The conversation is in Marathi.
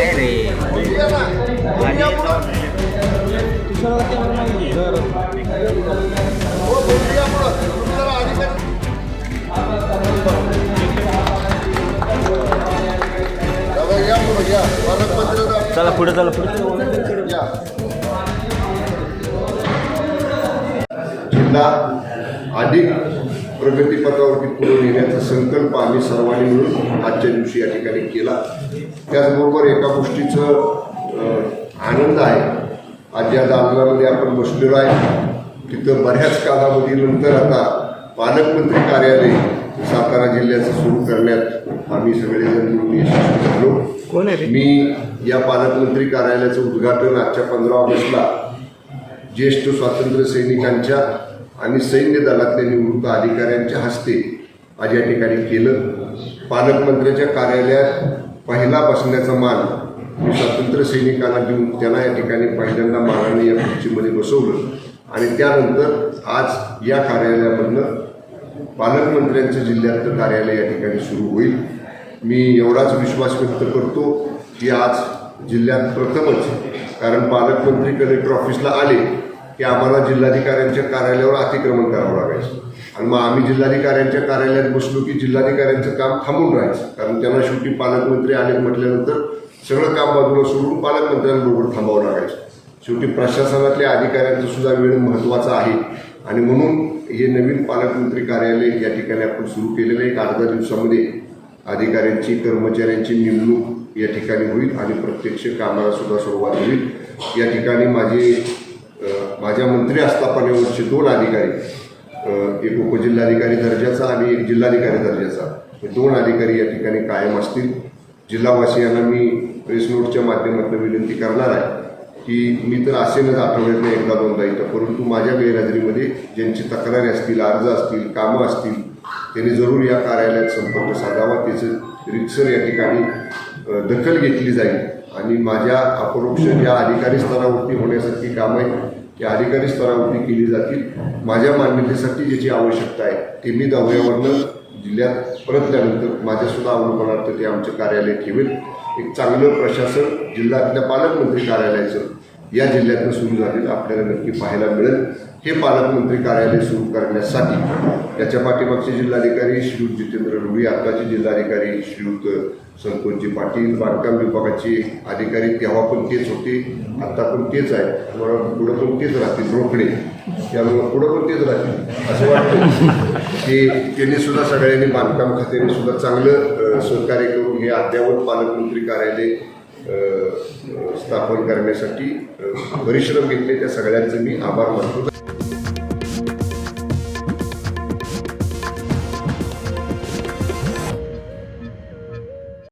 आहे रे चला पुढे चला जिल्हा अधिक प्रगतीपथावरती पुढे नेण्याचा संकल्प आम्ही सर्वांनी मिळून आजच्या दिवशी या ठिकाणी केला. त्याचबरोबर एका गोष्टीचं आनंद आहे, आज या दालनामध्ये आपण बसलेलो आहे तिथं बऱ्याच कालावधीनंतर आता पालकमंत्री कार्यालय सातारा जिल्ह्याचं सुरू करण्यात आम्ही सगळेजण मिळून यशस्वी झालो. मी या पालकमंत्री कार्यालयाचं उद्घाटन आजच्या 15 ऑगस्टला ज्येष्ठ स्वातंत्र्य सैनिकांच्या आणि सैन्य दलातल्या निवृत्त अधिकाऱ्यांच्या हस्ते आज या ठिकाणी केलं. पालकमंत्र्याच्या कार्यालयात पहिला बसण्याचा मान मी स्वातंत्र्य सैनिकांना देऊन त्यांना या ठिकाणी पहिल्यांदा मानाने या खुर्चीमध्ये बसवलं आणि त्यानंतर आज या कार्यालयामधनं पालकमंत्र्यांचं जिल्ह्यातलं कार्यालय या ठिकाणी सुरू होईल. मी एवढाच विश्वास व्यक्त करतो की आज जिल्ह्यात प्रथमच, कारण पालकमंत्री कलेक्टर ऑफिसला आले की आम्हाला जिल्हाधिकाऱ्यांच्या कार्यालयावर अतिक्रमण करावं लागायचं आणि मग आम्ही जिल्हाधिकाऱ्यांच्या कार्यालयात बसलो की जिल्हाधिकाऱ्यांचं काम थांबून राहायचं, कारण त्यांना शेवटी पालकमंत्री आले म्हटल्यानंतर सगळं काम बाजूला सोडून पालकमंत्र्यांबरोबर थांबावं लागायचं. शेवटी प्रशासनातल्या अधिकाऱ्यांचा सुद्धा वेळ महत्त्वाचा आहे आणि म्हणून हे नवीन पालकमंत्री कार्यालय या ठिकाणी आपण सुरू केलेलं आहे. 8-10 दिवसामध्ये अधिकाऱ्यांची कर्मचाऱ्यांची नेमणूक या ठिकाणी होईल आणि प्रत्यक्ष कामाला सुद्धा सुरुवात होईल. या ठिकाणी माझ्या मंत्री आस्थापनेवरचे 2 अधिकारी, एक उपजिल्हाधिकारी दर्जाचा आणि एक जिल्हाधिकारी दर्जाचा, हे 2 अधिकारी या ठिकाणी कायम असतील. जिल्हावासियांना मी प्रेस नोटच्या माध्यमातून विनंती करणार आहे की मी तर असेनच आठवड्यातनं 1-2दा येतं, परंतु माझ्या गैरहजेरीमध्ये ज्यांची तक्रारी असतील, अर्ज असतील, कामं असतील, त्यांनी जरूर या कार्यालयात संपर्क साधावा. त्याचं रितसर या ठिकाणी दखल घेतली जाईल आणि माझ्या अपरोक्ष ज्या अधिकारी स्तरावरती होण्यासारखी कामं आहेत त्या अधिकारी स्तरावरती केली जातील. माझ्या मान्यतेसाठी ज्याची आवश्यकता आहे ते मी दौऱ्यावरनं जिल्ह्यात परतल्यानंतर माझ्यासुद्धा अवलंबनार्थ ते आमचं कार्यालय ठेवेल. एक चांगलं प्रशासन जिल्ह्यातल्या पालकमंत्री कार्यालयाचं या जिल्ह्यातनं सुरू झालेलं आपल्याला नक्की पाहायला मिळेल. हे पालकमंत्री कार्यालय सुरू करण्यासाठी त्याच्या पाठीमागचे जिल्हाधिकारी श्रीयुत जितेंद्र रुडी, आताचे जिल्हाधिकारी श्रीयुत संतोषजी पाटील, बांधकाम विभागाचे अधिकारी तेव्हा पण तेच होते, आता पण तेच आहे, मला पुढं पण तेच राहतील, रोकडे, त्यामुळं पुढं पण तेच राहतील असं वाटतं की त्यांनी सुद्धा सगळ्यांनी बांधकाम खात्याने सुद्धा चांगलं सहकार्य करून हे अद्ययावत पालकमंत्री कार्यालय स्थापन करण्यासाठी परिश्रम घेतले. त्या सगळ्यांचे मी आभार मानतो.